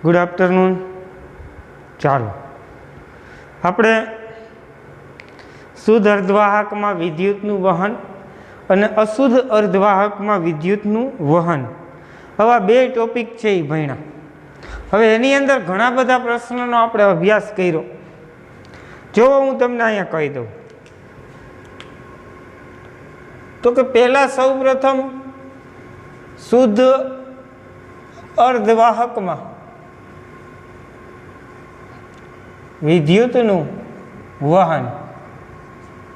Good afternoon. ચાલો આપણે શુદ્ધ અર્ધવાહકમાં વિદ્યુતનું વહન અને અશુદ્ધ અર્ધવાહકમાં વિદ્યુતનું વહન, આવા બે ટોપિક છે એ ભણ્યા. હવે એની અંદર ઘણા બધા પ્રશ્નોનો આપણે અભ્યાસ કર્યો. જો હું તમને અહીંયા કહી દઉં તો કે પહેલા સૌપ્રથમ શુદ્ધ અર્ધવાહકમાં વિદ્યુતનું વહન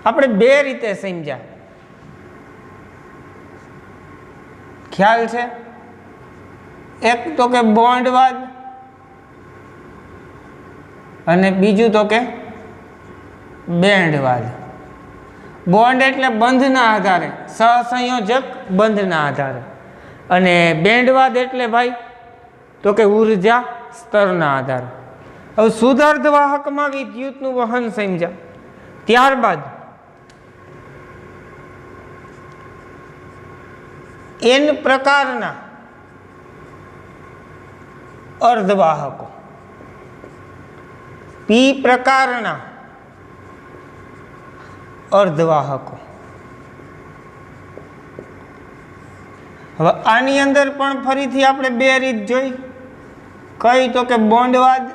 આપણે બે રીતે સમજ્યા. ખ્યાલ છે? એક તો કે બોન્ડવાદ અને બીજું તો કે બેન્ડવાદ. બોન્ડ એટલે બંધના આધારે, સહસંયોજક બંધના આધારે, અને બેન્ડવાદ એટલે ભાઈ તો કે ઉર્જા સ્તરના આધારે. હવે શુદ્ધ અર્ધવાહકમાં વિદ્યુતનું વહન સમજ્યા. ત્યારબાદ એન પ્રકારના અર્ધવાહકો, પી પ્રકારના અર્ધવાહકો. હવે આની અંદર પણ ફરીથી આપણે બે રીત જોઈ. કઈ તો કે બોન્ડવાદ,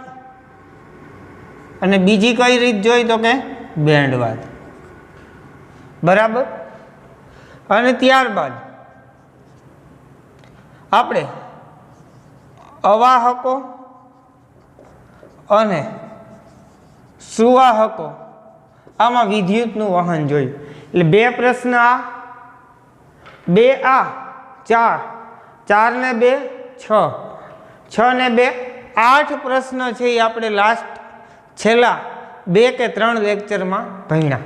અને બીજી કઈ રીત જોઈ તો કે બેન્ડવાદ. બરાબર. અને ત્યારબાદ આપણે અવાહકો અને સુવાહકો આમાં વિદ્યુતનું વહન જોયું. એટલે બે પ્રશ્ન આ, બે આ, ચાર, 4 ને 2 6, 6 ને 2 8 પ્રશ્ન છે એ આપણે લાસ્ટ છેલ્લા 2 કે 3 લેક્ચરમાં ભણ્યા.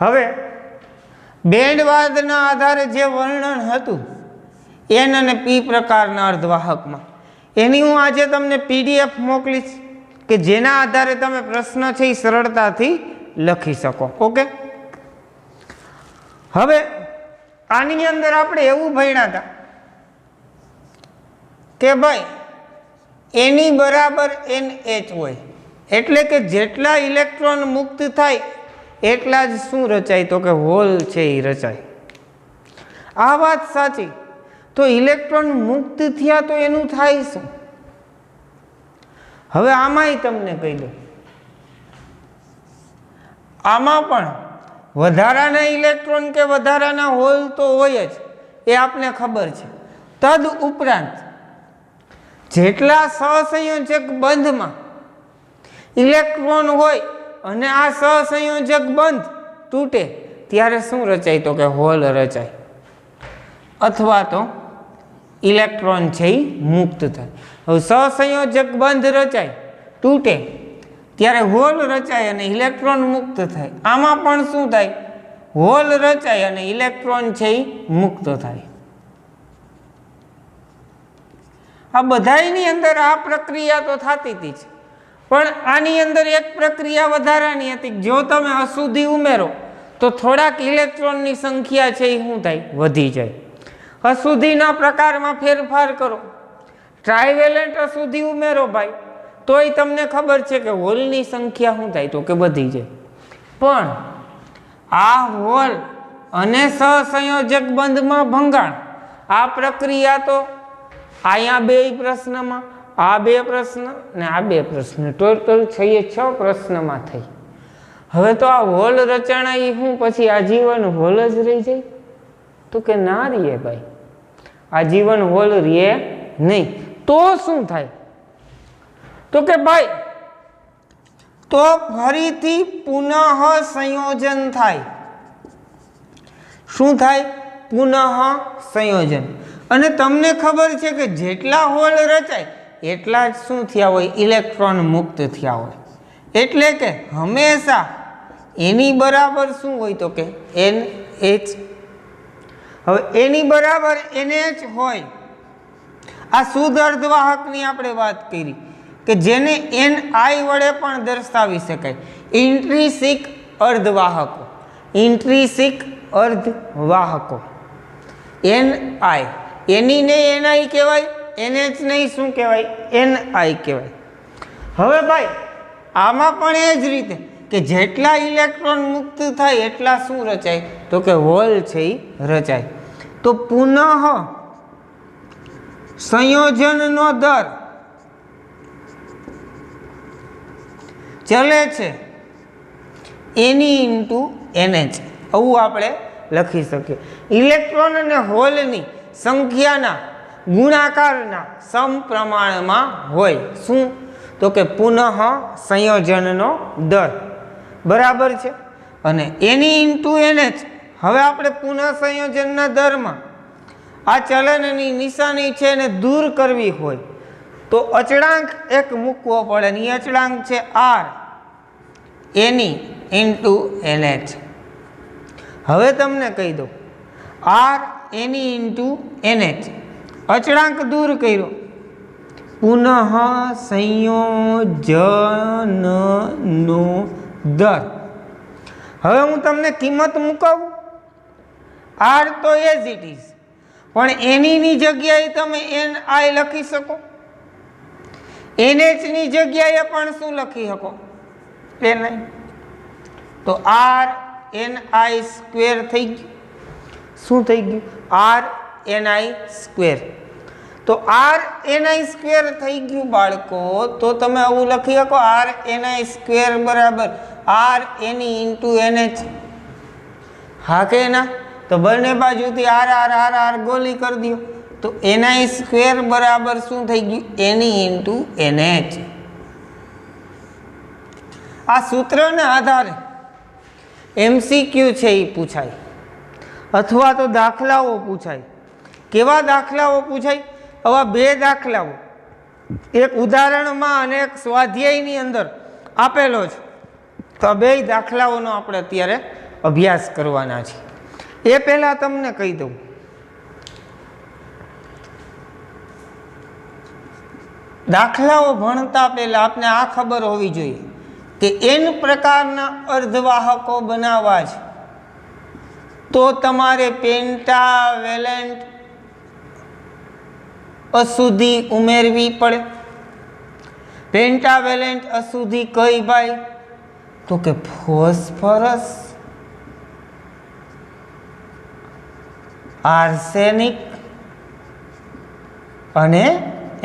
હવે બેન્ડવાદના આધારે જે વર્ણન હતું એન અને પી પ્રકારના અર્ધવાહકમાં, એની હું આજે તમને PDF મોકલીશ કે જેના આધારે તમે પ્રશ્ન છે એ સરળતાથી લખી શકો. ઓકે. હવે આની અંદર આપણે એવું ભણ્યા હતા કે ભાઈ એની બરાબર NH હોય, એટલે કે જેટલા ઇલેક્ટ્રોન મુક્ત થાય એટલા જ શું રચાય તો કે હોલ છે એ રચાય. આ વાત સાચી. તો ઇલેક્ટ્રોન મુક્ત થયા તો એનું થાય શું? હવે આમાંય તમને કહી દઉં, આમાં પણ વધારાના ઇલેક્ટ્રોન કે વધારાના હોલ તો હોય જ, એ આપને ખબર છે. તદ ઉપરાંત જેટલા સહસંયોજક બંધમાં ઇલેક્ટ્રોન હોય અને આ સહસંયોજક બંધ તૂટે ત્યારે શું રચાય તો કે હોલ રચાય, અથવા તો ઇલેક્ટ્રોન છે એ મુક્ત થાય. હવે સહસંયોજક બંધ રચાય, તૂટે ત્યારે હોલ રચાય અને ઇલેક્ટ્રોન મુક્ત થાય. આમાં પણ શું થાય? હોલ રચાય અને ઇલેક્ટ્રોન છે એ મુક્ત થાય. આ બધાની અંદર આ પ્રક્રિયા તો થતી હતી જ, પણ આની અંદર એક પ્રક્રિયા વધારાની હતી. જો તમે અશુદ્ધિ ઉમેરો તો થોડાક ઇલેક્ટ્રોનની સંખ્યા છે એ શું થાય? વધી જાય. અશુદ્ધિના પ્રકારમાં ફેરફાર કરો, ટ્રાયવેલેન્ટ અશુદ્ધિ ઉમેરો ભાઈ, તોય તમને ખબર છે કે હોલની સંખ્યા શું થાય તો કે વધી જાય. પણ આ હોલ અને સહસંયોજક બંધમાં ભંગાણ, આ પ્રક્રિયા તો અહીંયા બે પ્રશ્નમાં, આ બે પ્રશ્ન ને આ બે પ્રશ્ન, ટોટલ 6 પ્રશ્નમાં થઈ. હવે તો આ હોલ રચાણા એ શું પછી આજીવન હોલ જ રહી જાય તો કે ના રહે ભાઈ, આજીવન હોલ રહે નહીં. તો શું થાય તો કે ભાઈ તો ફરીથી પુનઃ સંયોજન થાય. શું થાય? પુનઃ સંયોજન. અને તમને ખબર છે કે જેટલા હોલ રચાય એટલા જ શું થયા હોય? ઇલેક્ટ્રોન મુક્ત થયા હોય. એટલે કે હંમેશા એની બરાબર શું હોય તો કે NH. હવે એની બરાબર NH હોય. આ શુદ્ધ અર્ધવાહકની આપણે વાત કરી કે જેને NI વડે પણ દર્શાવી શકાય. ઇન્ટ્રિન્સિક અર્ધવાહકો, ઇન્ટ્રિન્સિક અર્ધવાહકો NI, એની ને NI કહેવાય NH નહીં શું કહેવાય? Ni કહેવાય. હવે ભાઈ આમાં પણ એ જ રીતે કે જેટલા ઇલેક્ટ્રોન મુક્ત થાય એટલા શું રચાય? તો કે હોલ છે એ રચાય. તો પુનઃ સંયોજનનો દર ચલે છે એની ઇન્ટુ NH. આવું આપણે લખી શકીએ. ઇલેક્ટ્રોન અને હોલની સંખ્યાના ગુણાકારના સમપ્રમાણમાં હોય. શું? તો કે પુનઃ સંયોજનનો દર. બરાબર છે. અને એની ઇન્ટુ NH. હવે આપણે પુનઃ સંયોજનના દરમાં આ ચલનની નિશાની છે એને દૂર કરવી હોય તો અચળાંક એક મૂકવો પડે. અને એ અચળાંક છે R એની ઇન્ટુ NH. હવે તમને કહી દઉં, R એની ઇન્ટુ NH અચળાંક દૂર કર્યો, પુનઃ સંયોજનનો દર. હવે હું તમને કિંમત મૂકાવું. R તો એઝ ઇટ ઇઝ, પણ એની જગ્યાએ તમે NI લખી શકો. NH ની જગ્યાએ પણ શું લખી શકો? NI. તો R NI સ્ક્વેર થઈ ગયું. શું થઈ ગયું? R NI square. તો R NI સ્ક્વેર થઈ ગયું બાળકો. તો તમે આવું લખી શકો R NI સ્ક્વેર બરાબર R એની ઇન્ટુ NH. હા કે ના? તો બંને બાજુથી R R R R ગોલી કરી દો. તો NI સ્ક્વેર બરાબર શું થઈ ગયું? એની ઇન્ટુ NH. આ સૂત્રના આધારે MCQ છે એ પૂછાય અથવા તો દાખલાઓ પૂછાય. કેવા દાખલાઓ પૂછાય? આવા બે દાખલાઓ, એક ઉદાહરણમાં અને એક સ્વાધ્યાયની અંદર આપેલો છે. તો બે દાખલાઓનો આપણે અત્યારે અભ્યાસ કરવાના છે. એ પહેલાં તમને કહી દઉં, દાખલાઓ ભણતા પહેલાં આપણે આ ખબર હોવી જોઈએ કે N પ્રકારના અર્ધવાહકો બનાવવા છે તો તમારે પેન્ટાવેલેન્ટ અશુદ્ધિ ઉમેરવી પડે. પેન્ટાવેલેન્ટ અશુદ્ધિ કઈ ભાઈ? તો કે ફોસ્ફરસ, આર્સેનિક અને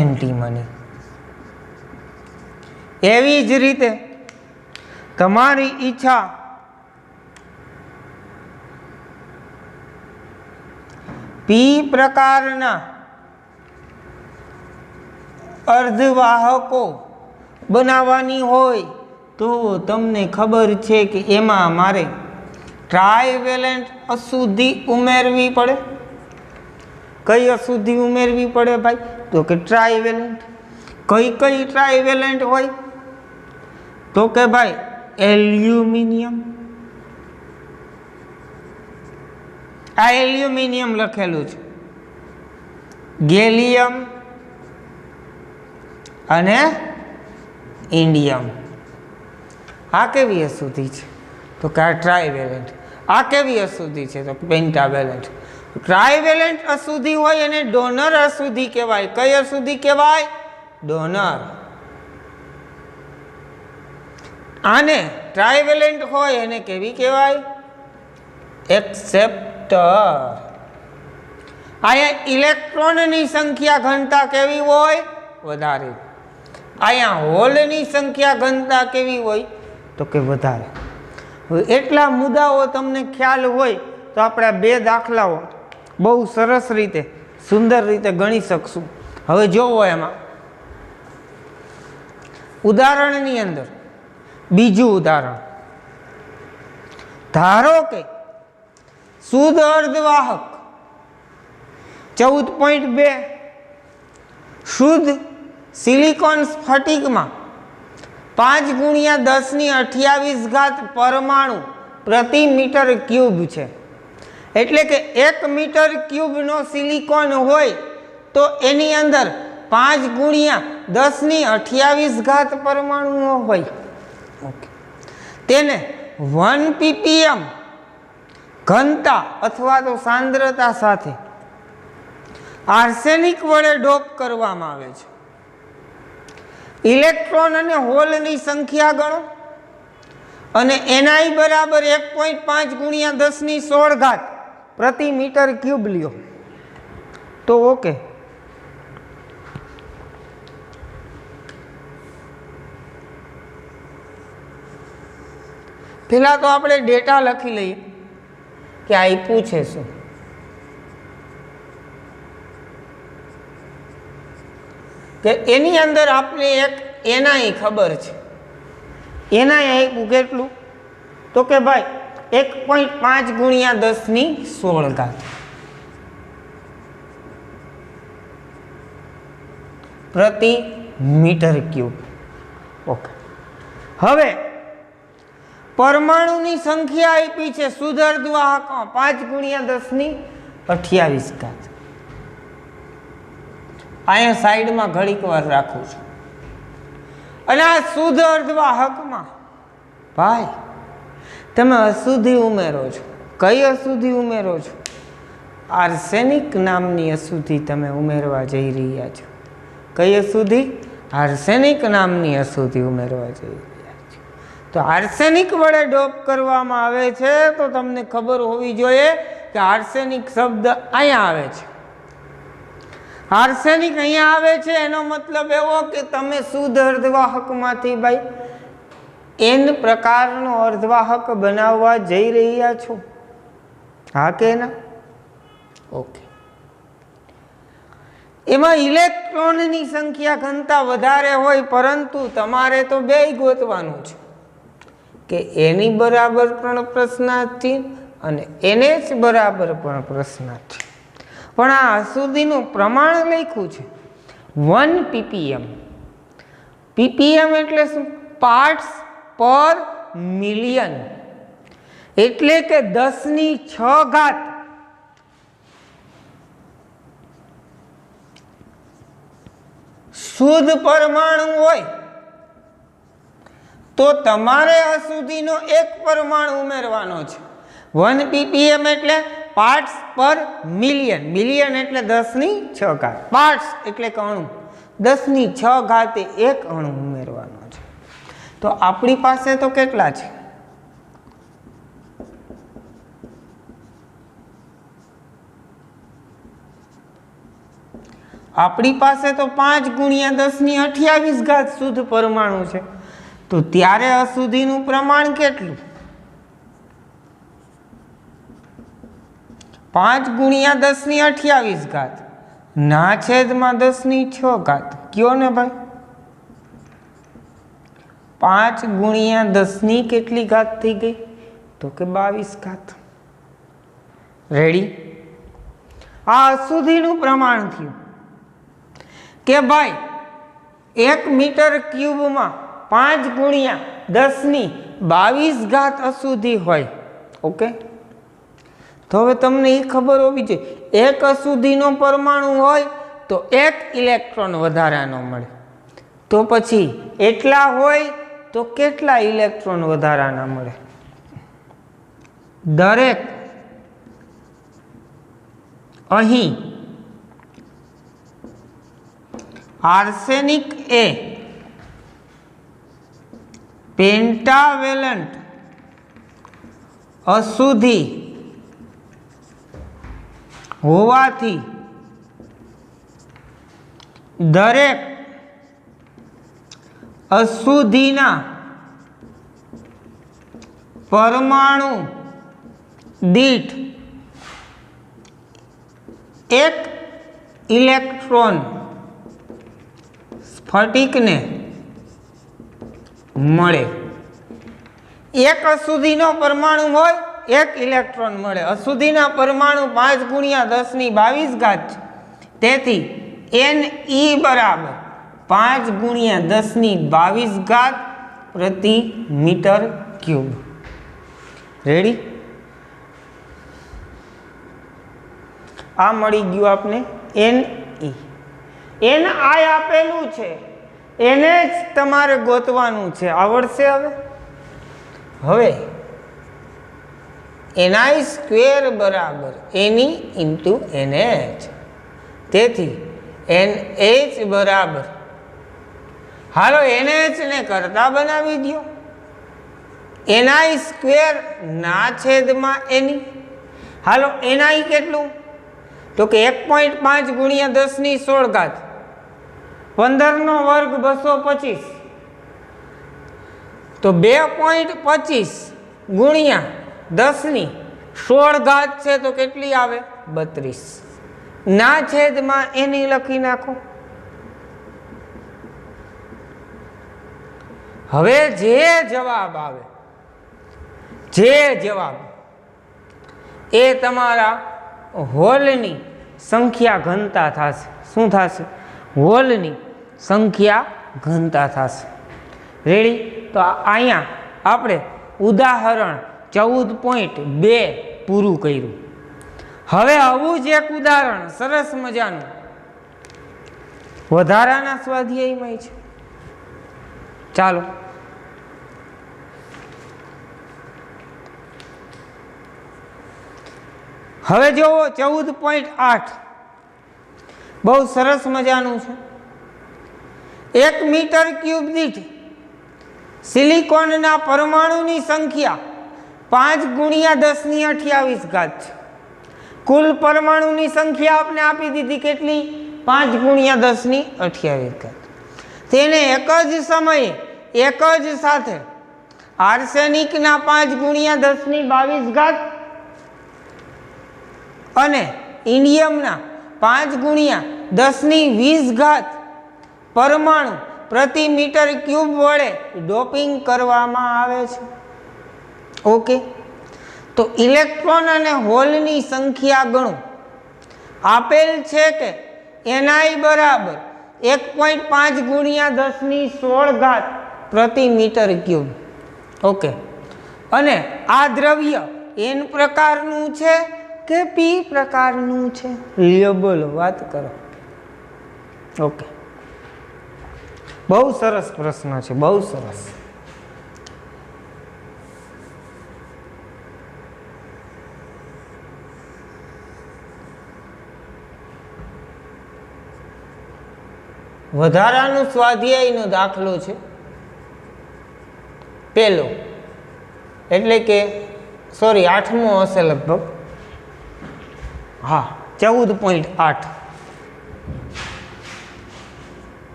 એન્ટીમની. એવી જ રીતે તમારી ઈચ્છા P પ્રકારના અર્ધવાહકો બનાવવાની હોય તો તમને ખબર છે કે એમાં મારે ટ્રાયવેલેન્ટ અશુદ્ધિ ઉમેરવી પડે. કઈ અશુદ્ધિ ઉમેરવી પડે ભાઈ? તો કે ટ્રાયવેલેન્ટ. કઈ કઈ ટ્રાયવેલેન્ટ હોય? તો કે ભાઈ એલ્યુમિનિયમ. આ એલ્યુમિનિયમ લખેલું છે. ગેલિયમ અને ઇન્ડિયમ. આ કેવી અશુદ્ધિ છે? તો કે આ ટ્રાયવેલેન્ટ. આ કેવી અશુદ્ધિ છે? તો પેન્ટાવેલેન્ટ. ટ્રાયવેલેન્ટ અશુદ્ધિ હોય એને ડોનર અશુદ્ધિ કહેવાય. કઈ અશુદ્ધિ કહેવાય? ડોનર. આને ટ્રાયવેલેન્ટ હોય એને કેવી કહેવાય? એક્સેપ્ટર. અહીંયા ઇલેક્ટ્રોનની સંખ્યા ઘનતા કેવી હોય? વધારે. અહીંયા હોલની સંખ્યા ઘનતા કેવી હોય? તો કે વધારે. હવે એટલા મુદ્દાઓ તમને ખ્યાલ હોય તો આપણે બે દાખલાઓ બહુ સરસ રીતે સુંદર રીતે ગણી શકશું. હવે જોવો એમાં ઉદાહરણની અંદર બીજું ઉદાહરણ. ધારો કે શુદ્ધ અર્ધવાહક 14.2 શુદ્ધ સિલિકોન સ્ફટિકમાં 5 × 10⁻28 પરમાણુ પ્રતિ મીટર ક્યુબ છે. એટલે કે 1 મીટર ક્યુબનો સિલિકોન હોય તો એની અંદર 5 × 10⁻28 પરમાણુઓ હોય. તેને 1 ppm ઘનતા અથવા તો સાંદ્રતા સાથે આર્સેનિક વડે ડોપ કરવામાં આવે છે. ઇલેક્ટ્રોન અને હોલની સંખ્યા ગણો અને Ni બરાબર 1.5 ગુણ્યા 10⁻16 પ્રતિ મીટર ક્યુબ લ્યો તો ઓકે. પેલા તો આપણે ડેટા લખી લઈએ કે આપ્યું છે શું. કે એની અંદર આપણે એક Ni ખબર છે. Ni આપ્યું કેટલું તો કે ભાઈ 1.5 ગુણ્યા 10⁻16 પ્રતિ મીટર ક્યુબ. ઓકે. હવે પરમાણુની સંખ્યા આપી છે શુદ્ધ અર્ધવાહકમાં 5 ગુણ્યા 10⁻28. અહીંયા સાઈડમાં ઘડીક વાર રાખું છું. અને આ શુદ્ધ અર્ધવાહકમાં ભાઈ તમે અશુદ્ધિ ઉમેરો છો. કઈ અશુદ્ધિ ઉમેરો છો? આર્સેનિક નામની અશુદ્ધિ તમે ઉમેરવા જઈ રહ્યા છો. કઈ અશુદ્ધિ? આર્સેનિક નામની અશુદ્ધિ ઉમેરવા જઈ રહ્યા છો. તો આર્સેનિક વડે ડોપ કરવામાં આવે છે તો તમને ખબર હોવી જોઈએ કે આર્સેનિક શબ્દ અહીંયા આવે છે. આર્સેનિક અહીંયા આવે છે એનો મતલબ એવો કે તમે શુદ્ધ અર્ધવાહકમાંથી ભાઈ N પ્રકારનો અર્ધવાહક બનાવવા જઈ રહ્યા છો. હા કે ના? ઓકે. એમાં ઇલેક્ટ્રોનની સંખ્યા ઘનતા વધારે હોય પરંતુ તમારે તો બેય ગોતવાનું છે કે એની બરાબર પણ પ્રશ્નાર્થી અને NH બરાબર પણ પ્રશ્નાર્થી. પણ આ અશુદ્ધિનું પ્રમાણ લખ્યું છે 1 ppm. ppm એટલે શું? પાર્ટ્સ પર મિલિયન. એટલે કે 10⁶ શુદ્ધ પરમાણુ હોય તો તમારે અશુદ્ધિનો એક પરમાણુ ઉમેરવાનો છે. 1 ppm એટલે પાર્ટ્સ પર મિલિયન. મિલિયન એટલે 10⁶. પાર્ટ્સ એટલે કે અણુ. 10⁶ એક અણુ ઉમેરવાનો છે. તો આપણી પાસે તો કેટલા છે? આપણી પાસે તો 5 ગુણ્યા 10⁻28 શુદ્ધ પરમાણુ છે. તો ત્યારે અશુદ્ધિનું પ્રમાણ કેટલું? 5 ગુણ્યા 10⁻28 ના છેદમાં 10⁶. કયો ને ભાઈ? 5 ગુણ્યા 10 કેટલી ઘાત થઈ ગઈ? તો કે 22. રેડી? આ અશુદ્ધિનું પ્રમાણ થયું કે ભાઈ 1 મીટર ક્યુબમાં 5 ગુણ્યા 10⁻22 અશુદ્ધિ હોય. ઓકે. તો હવે તમને એ ખબર હોવી જોઈએ એક અશુદ્ધિનો પરમાણુ હોય તો એક ઇલેક્ટ્રોન વધારાનો મળે. તો પછી એટલા હોય તો કેટલા ઇલેક્ટ્રોન વધારાના મળે? દરેક અહીં આર્સેનિક એ પેન્ટાવેલન્ટ અશુદ્ધિ હોવાથી દરેક અશુદ્ધિના પરમાણુ દીઠ એક ઇલેક્ટ્રોન સ્ફટિકને મળે. એક અશુદ્ધિનો પરમાણુ હોય એક ઇલેક્ટ્રોન મળે. અશુદ્ધિના પરમાણુ 5 ગુણ્યા 10⁻22 છે. તેથી Ne બરાબર 5 ગુણ્યા 10⁻22 પ્રતિ મીટર ક્યુબ. રેડી? આ મળી ગયું આપને Ne. Ni આપેલું છે એને જ તમારે ગોતવાનું છે. આવડશે? હવે Ni² બરાબર Ne × NH. તેથી NH બરાબર, હાલો NH ને કરતા બનાવી દો, ni² ના છેદમાં ni. હાલો ni કેટલું? તો કે 1.5 ગુણ્યા 10⁻16, 15નો વર્ગ 225, તો 2.25 ગુણ્યા 10⁻16 છે તો કેટલી આવે? 32. ના છેદમાં એની લખી નાખો. હવે જે જવાબ આવે, જે જવાબ એ તમારા હોલની સંખ્યા ઘનતા થશે. શું થશે? હોલની સંખ્યા ઘનતા થશે. રેડી? તો અહીંયા આપણે ઉદાહરણ 14.2 પૂરું કર્યું. હવે આવું જ એક ઉદાહરણ સરસ મજાનું વધારાના સ્વાધ્યાયમાં છે. ચાલો હવે જોવો 14.8 બહુ સરસ મજાનું છે. 1 મીટર ક્યુબ દીઠ સિલિકોનના પરમાણુની સંખ્યા 5 ગુણ્યા 10⁻28 છે. કુલ પરમાણુની સંખ્યા આપણે આપી દીધી કેટલી? 5 ગુણ્યા 10⁻28. તેને એક જ સમયે એક જ સાથે આર્સેનિકના 5 ગુણ્યા 10⁻22 અને ઇન્ડિયમના 5 ગુણ્યા 10⁻20 પરમાણુ પ્રતિ મીટર ક્યુબ વડે ડોપિંગ કરવામાં આવે છે. ઓકે, તો ઇલેક્ટ્રોન અને હોલની સંખ્યા ગણો. આપેલ છે કે ni બરાબર 1.5 ગુણ્યા 10⁻16 પ્રતિ મીટર ક્યુબ. ઓકે, અને આ દ્રવ્ય n પ્રકારનું છે કે p પ્રકારનું છે? લ્યો બોલો, વાત કરો. ઓકે, બહુ સરસ પ્રશ્ન છે, બહુ સરસ. વધારાનું સ્વાધ્યાયનો દાખલો છે પહેલો, એટલે કે સોરી 8મો હશે લગભગ. હા, 14.8.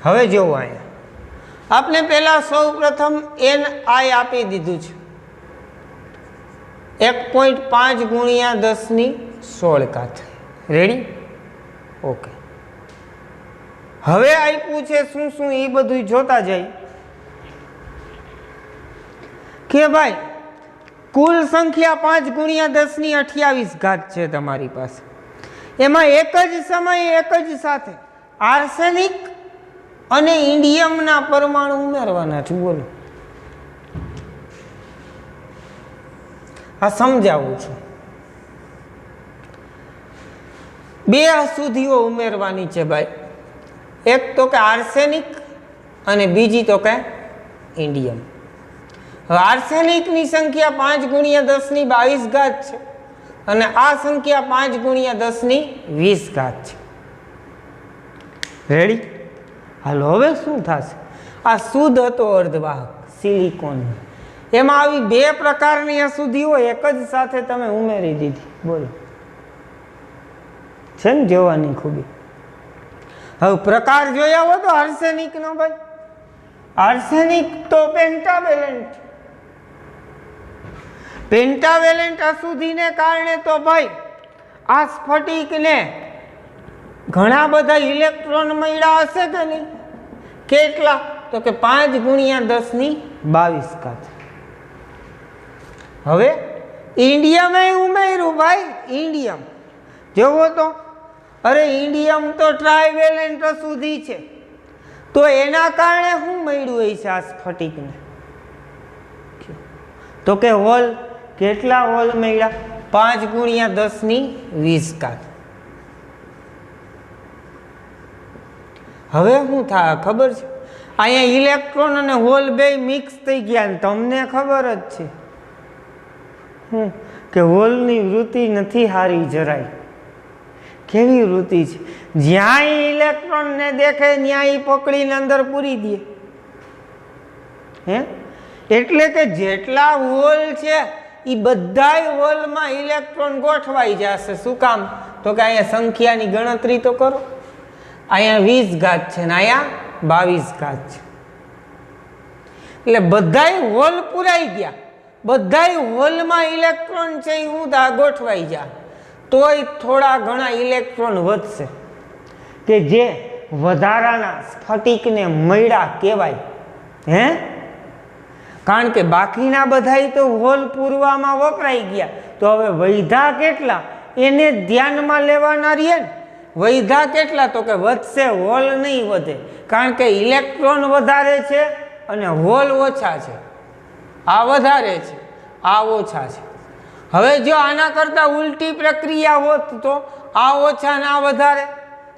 હવે જોવો, અહીંયા આપણે પહેલા સૌ પ્રથમ ni આપી દીધું છે 1.5 ગુણ્યા 10⁻16. રેડી? ઓકે, હવે આપ્યું છે શું શું એ બધું જોતા જાય કે ભાઈ કુલ સંખ્યા 5 ગુણ્યા 10⁻28 છે તમારી પાસે. એમાં એક જ સમયે એક જ સાથે આર્સેનિક અને ઇન્ડિયમના પરમાણુ ઉમેરવાના છે. બોલો, આ સમજાવું છું. 2 અશુદ્ધિઓ ઉમેરવાની છે ભાઈ. એક તો કે આર્સેનિક અને બીજી તો કે ઇન્ડિયમ. હવે આર્સેનિકની સંખ્યા 5 ગુણ્યા 10⁻22 છે અને આ સંખ્યા 5 ગુણ્યા 10⁻20 છે. રેડી? હાલો, હવે શું થશે? આ શુદ્ધ હતો અર્ધવાહક સિલિકોન, એમાં આવી 2 પ્રકારની અશુદ્ધિઓ એક જ સાથે તમે ઉમેરી દીધી. બોલો, છે ને જોવાની ખૂબી? હવે પ્રકાર જોયા હો તો આર્સેનિક નો ભાઈ, આર્સેનિક તો પેન્ટાવેલેન્ટ. પેન્ટાવેલેન્ટ અશુદ્ધિને કારણે તો ભાઈ આ સ્ફટિકને ઘણા બધા ઇલેક્ટ્રોન મળ્યા હશે કે નહીં? કેટલા? તો કે 5 ગુણ્યા 10⁻22. હવે ઇન્ડિયમ ઉમેર્યું ભાઈ. ઇન્ડિયમ જોવો તો, અરે ઇન્ડિયમ તો ટ્રાયવેલેન્ટ અશુદ્ધિ છે, તો એના કારણે શું મળ્યું હશે આ સ્ફટિકને? તો કે હોલ. કેટલા હોલ મળ્યા? 5 ગુણ્યા 10⁻20. હવે શું થાય ખબર છે? અહીંયા ઇલેક્ટ્રોન અને હોલ બે મિક્સ થઈ ગયા ને તમને ખબર જ છે કે હોલની વૃત્તિ નથી હારી જરાય. કેવી વૃત્તિ છે, જ્યાં ઇલેક્ટ્રોનને દેખે ત્યાં એ પકડીને અંદર પૂરી દે. હે એટલે કે જેટલા હોલ છે એ બધાય હોલમાં ઇલેક્ટ્રોન ગોઠવાઈ જશે. શું કામ? તો કે અહીંયા સંખ્યાની ગણતરી તો કરો. અહીંયા 20 ઘાત છે ને અહીંયા 22 ઘાત છે. એટલે બધાય હોલ પૂરાઈ ગયા, બધાય હોલમાં ઇલેક્ટ્રોન છે એ ઊંધા ગોઠવાઈ ગયા. તોય થોડા ઘણા ઇલેક્ટ્રોન વધશે કે જે વધારાના સ્ફટિકને મળ્યા કહેવાય. હે કારણ કે બાકીના બધાય તો હોલ પૂરવામાં વપરાઈ ગયા. તો હવે વૈધા કેટલા એને ધ્યાનમાં લેવાના રહીએ ને. વૈધા કેટલા? તો કે વધશે, હોલ નહીં વધે, કારણ કે ઇલેક્ટ્રોન વધારે છે અને હોલ ઓછા છે. આ વધારે છે, આ ઓછા છે. હવે જો આના કરતાં ઉલટી પ્રક્રિયા હોત તો આ ઓછા ને આ વધારે,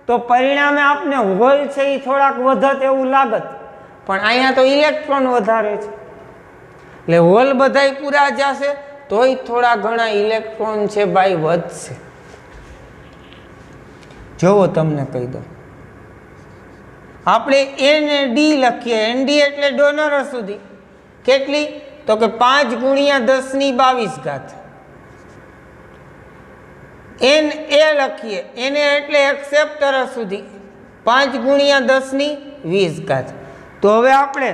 તો પરિણામે આપને હોલ છે એ થોડાક વધત એવું લાગત. પણ અહીંયા તો ઇલેક્ટ્રોન વધારે છે એટલે હોલ બધાય પૂરા જશે, તોય થોડા ઘણા ઇલેક્ટ્રોન છે ભાઈ વધશે. જોવો તમને કહી દો, આપણે ND લખીએ. ND એટલે ડોનર સુધી. કેટલી? તો કે 5 × 10⁻22 ઘાત. NA લખીએ. NA એટલે એક્સેપ્ટર સુધી 5 × 10⁻20 ઘાત. તો હવે આપણે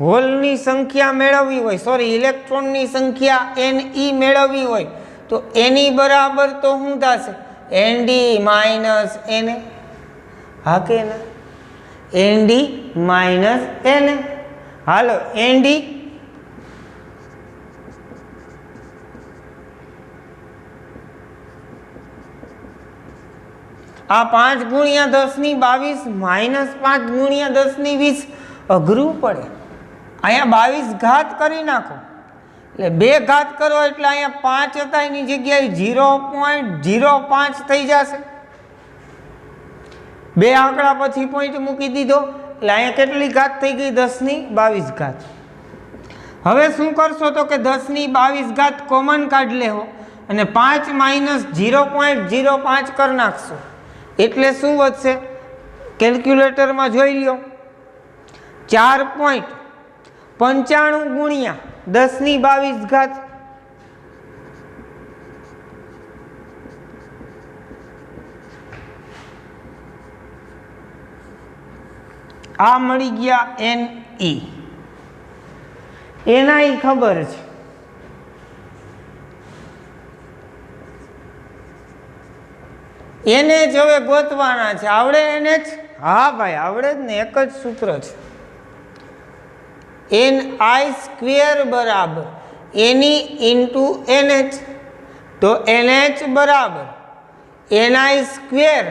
હોલની સંખ્યા મેળવવી હોય, સોરી ઇલેક્ટ્રોનની સંખ્યા NE મેળવવી હોય તો એની બરાબર તો શું થશે? ND - NA. હા કે ના? ND - NA. હાલો ND આ 5 × 10⁻22 -5 × 10⁻20 અઘરું પડે. અહીંયા 22 ઘાત કરી નાખો એટલે 2 ઘાત કરો એટલે અહીંયા 5 હતા એની જગ્યાએ 0.05 થઈ જશે. 2 આંકડા પછી પોઈન્ટ મૂકી દીધો એટલે અહીંયા કેટલી ઘાત થઈ ગઈ? 10⁻22 ઘાત. હવે શું કરશો તો કે 10⁻22 ઘાત કોમન કાઢ લેવો અને 5 - 0.05 કરી નાખશો એટલે શું વધશે? કેલ્ક્યુલેટરમાં જોઈ લ્યો. 4.95 × 10⁻22 ઘાત. આ મળી ગયા NE. એના ખબર છે. એને જ હવે ગોતવાના છે. આવડે એને જ? હા ભાઈ આવડે જ ને. એક જ સૂત્ર છે. NI² બરાબર NE × NH. તો NH બરાબર NI²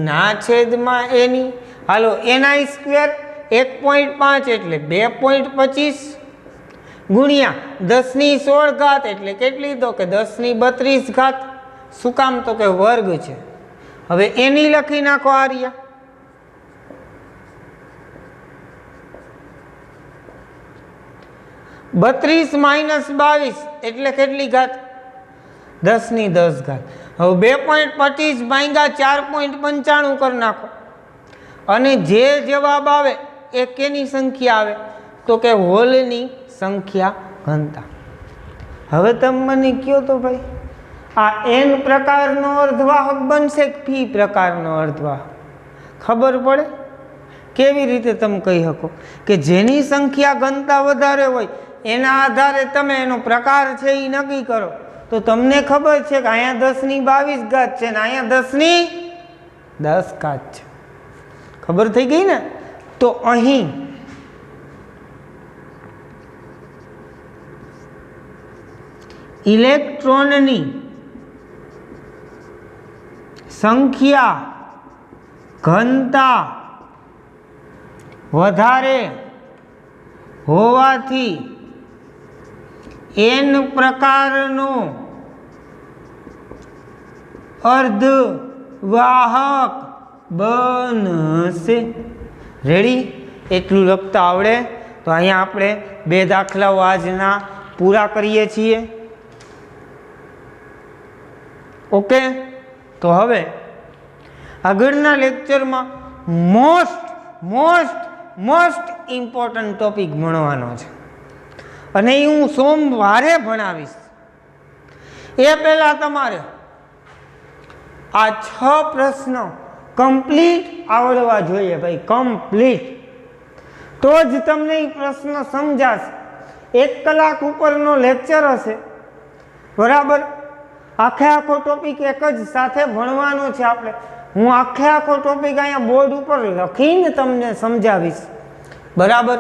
ના છેદમાં NE. હાલો NI² 1.5 એટલે 2.25 ગુણ્યા 10⁻16 ઘાત એટલે કેટલી? તો કે 10⁻32 ઘાત. શું કામ? તો કે વર્ગ છે. હવે એની લખી નાખો. આ રહ્યા 32 - 22 એટલે કેટલી ઘાત? 10⁻10 ઘાત. હવે 2.25 ભાગ્યા 4.95 કરી નાખો અને જે જવાબ આવે એ કેની સંખ્યા આવે? તો કે હોલની સંખ્યા ઘનતા. હવે તમે મને કહો તો ભાઈ આ N પ્રકારનો અર્ધવાહક બનશે કે P પ્રકારનો અર્ધવાહક? ખબર પડે? કેવી રીતે તમે કહી શકો કે જેની સંખ્યા ઘનતા વધારે હોય એના આધારે તમે એનો પ્રકાર છે એ નક્કી કરો. તો તમને ખબર છે કે અહીંયા 10⁻22 ઘાત છે ને અહીંયા 10⁻10 ઘાત છે. ખબર થઈ ગઈ ને? તો અહીં ઇલેક્ટ્રોનની સંખ્યા ઘનતા વધારે હોવાથી N પ્રકારનો અર્ધવાહક બનશે. રેડી? એટલું લખતા આવડે? તો અહીંયા આપણે 2 દાખલાઓ આજના પૂરા કરીએ છીએ. ઓકે, તો હવે આગળના લેક્ચરમાં મોસ્ટ ઇમ્પોર્ટન્ટ ટોપિક ભણવાનો છે અને એ હું સોમવારે ભણાવીશ. એ પહેલાં તમારે આ 6 પ્રશ્નો કમ્પ્લીટ આવડવા જોઈએ ભાઈ, કમ્પ્લીટ. તો જ તમને એ પ્રશ્ન સમજાશે. 1 કલાક ઉપરનો લેક્ચર હશે, બરાબર. આખો ટોપિક એક જ સાથે ભણવાનો છે આપણે. હું આખો ટોપિક અહીંયા બોર્ડ ઉપર લખીને તમને સમજાવીશ, બરાબર.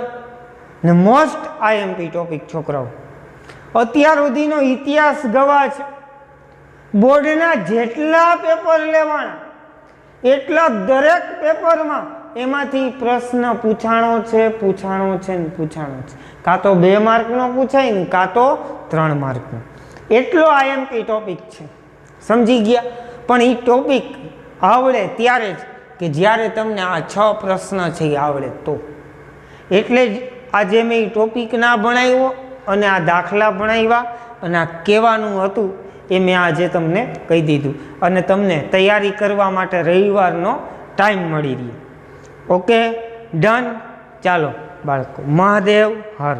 ને મોસ્ટ આઈએમપી ટોપિક છોકરાઓ. અત્યાર સુધીનો ઇતિહાસ ગવાહ છે. બોર્ડના જેટલા પેપર લેવાના એટલા દરેક પેપરમાં એમાંથી પ્રશ્ન પૂછાણો છે. કાં તો 2 માર્કનો પૂછાય ને કાં તો 3 માર્કનો. એટલો આઈએમપી ટોપિક છે, સમજી ગયા. પણ એ ટોપિક આવડે ત્યારે જ કે જ્યારે તમને આ 6 પ્રશ્ન છે એ આવડે તો. એટલે જ આજે મેં એ ટોપિક ના ભણાવ્યો અને આ દાખલા ભણાવ્યા અને આ કહેવાનું હતું એ મેં આજે તમને કહી દીધું અને તમને તૈયારી કરવા માટે રવિવારનો ટાઈમ મળી રહ્યો. Okay, done. ચાલો બાળકો, મહાદેવ હર.